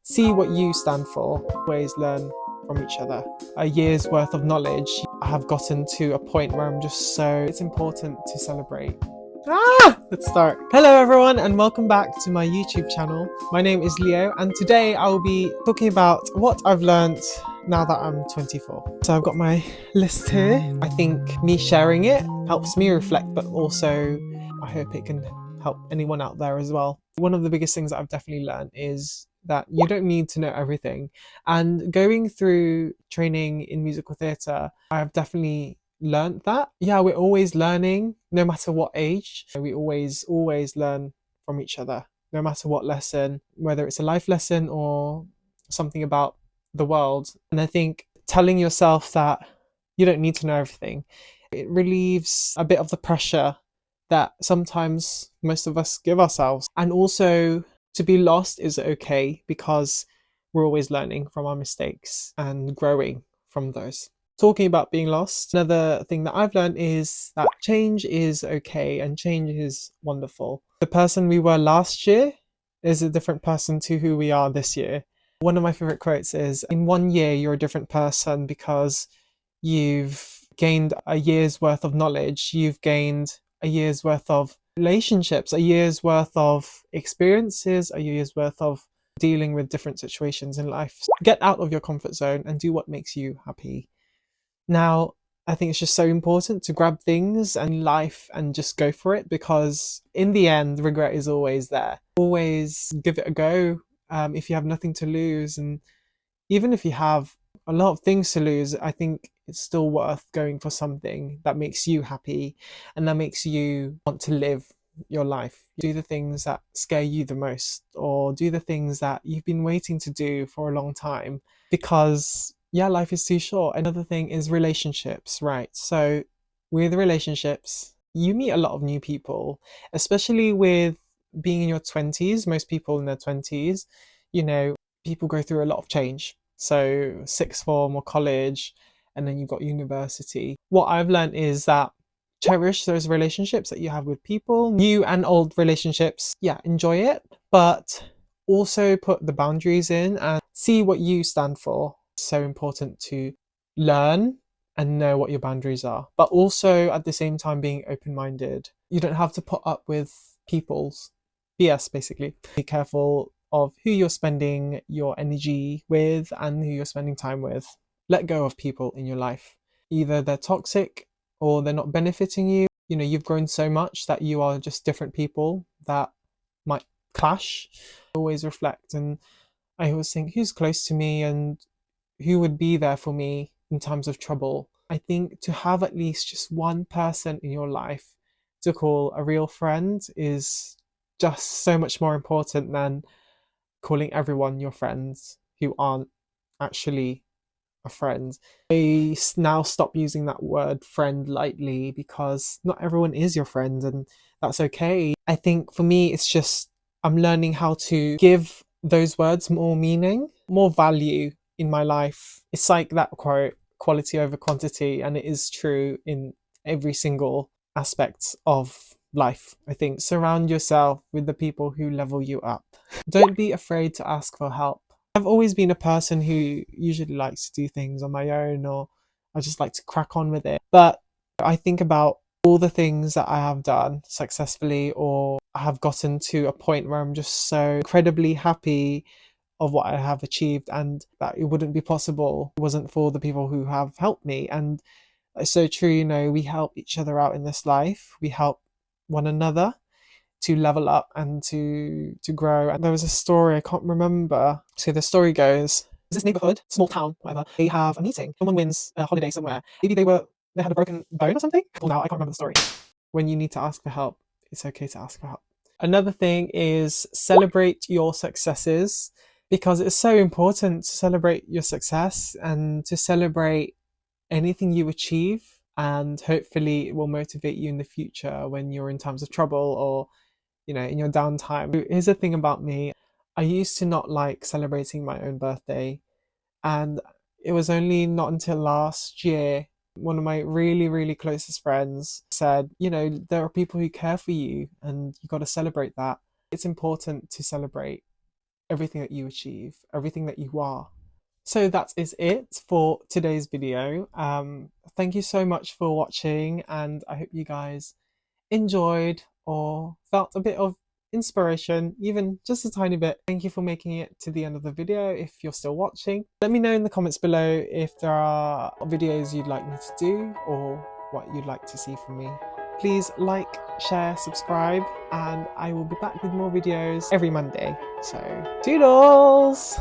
see what you stand for, always learn from each other. A year's worth of knowledge. I have gotten to a point where I'm just so, it's important to celebrate. Let's start. Hello everyone and welcome back to my YouTube channel. My name is Leo and today I will be talking about what I've learned now that I'm 24. So I've got my list here. I think me sharing it helps me reflect, but also I hope it can help anyone out there as well. One of the biggest things that I've definitely learned is that you don't need to know everything. And going through training in musical theatre, I've definitely learned that. Yeah, we're always learning, no matter what age. We always learn from each other, no matter what lesson, whether it's a life lesson or something about the world. And I think telling yourself that you don't need to know everything, it relieves a bit of the pressure that sometimes most of us give ourselves. And also, to be lost is okay because we're always learning from our mistakes and growing from those. Talking about being lost, another thing that I've learned is that change is okay and change is wonderful. The person we were last year is a different person to who we are this year. One of my favorite quotes is, in 1 year, you're a different person because you've gained a year's worth of knowledge, you've gained a year's worth of relationships, a year's worth of experiences, a year's worth of dealing with different situations in life. Get out of your comfort zone and do what makes you happy. Now, I think it's just so important to grab things and life and just go for it, because in the end, regret is always there. Always give it a go if you have nothing to lose. And even if you have a lot of things to lose, I think it's still worth going for something that makes you happy and that makes you want to live your life. Do the things that scare you the most, or do the things that you've been waiting to do for a long time, because yeah, life is too short. Another thing is relationships, right? So with relationships, you meet a lot of new people, especially with being in your 20s. Most people in their 20s, you know, people go through a lot of change. So sixth form or college, and then you've got university. What I've learned is that cherish those relationships that you have with people, new and old relationships. Yeah, enjoy it, but also put the boundaries in and see what you stand for. It's so important to learn and know what your boundaries are, but also at the same time being open-minded. You don't have to put up with people's BS, basically. Be careful of who you're spending your energy with and who you're spending time with. Let go of people in your life. Either they're toxic or they're not benefiting you. You know, you've grown so much that you are just different people that might clash. Always reflect, and I always think, who's close to me and who would be there for me in times of trouble. I think to have at least just one person in your life to call a real friend is just so much more important than calling everyone your friends who aren't actually a friend. I now stop using that word friend lightly, because not everyone is your friend, and that's okay. I think for me, it's just I'm learning how to give those words more meaning, more value in my life. It's like that quote, quality over quantity, and it is true in every single aspect of life. I think surround yourself with the people who level you up. Don't be afraid to ask for help. I've always been a person who usually likes to do things on my own, or I just like to crack on with it. But I think about all the things that I have done successfully, or I have gotten to a point where I'm just so incredibly happy of what I have achieved, and that it wouldn't be possible if it wasn't for the people who have helped me. And it's so true, you know, we help each other out in this life. We help one another to level up and to grow. And there was a story, I can't remember. So the story goes, this neighborhood, small town, whatever, they have a meeting. Someone wins a holiday somewhere. Maybe they had a broken bone or something. Well, now I can't remember the story. When you need to ask for help, it's okay to ask for help. Another thing is celebrate your successes, because it's so important to celebrate your success and to celebrate anything you achieve, and hopefully it will motivate you in the future when you're in times of trouble, or you know, in your downtime. Here's the thing about me. I used to not like celebrating my own birthday, and it was only not until last year one of my really closest friends said, you know, there are people who care for you and you got to celebrate that. It's important to celebrate everything that you achieve, everything that you are. So that is it for today's video. Thank you so much for watching, and I hope you guys enjoyed or felt a bit of inspiration, even just a tiny bit. Thank you for making it to the end of the video if you're still watching. Let me know in the comments below if there are videos you'd like me to do or what you'd like to see from me. Please like, share, subscribe, and I will be back with more videos every Monday. So, toodles!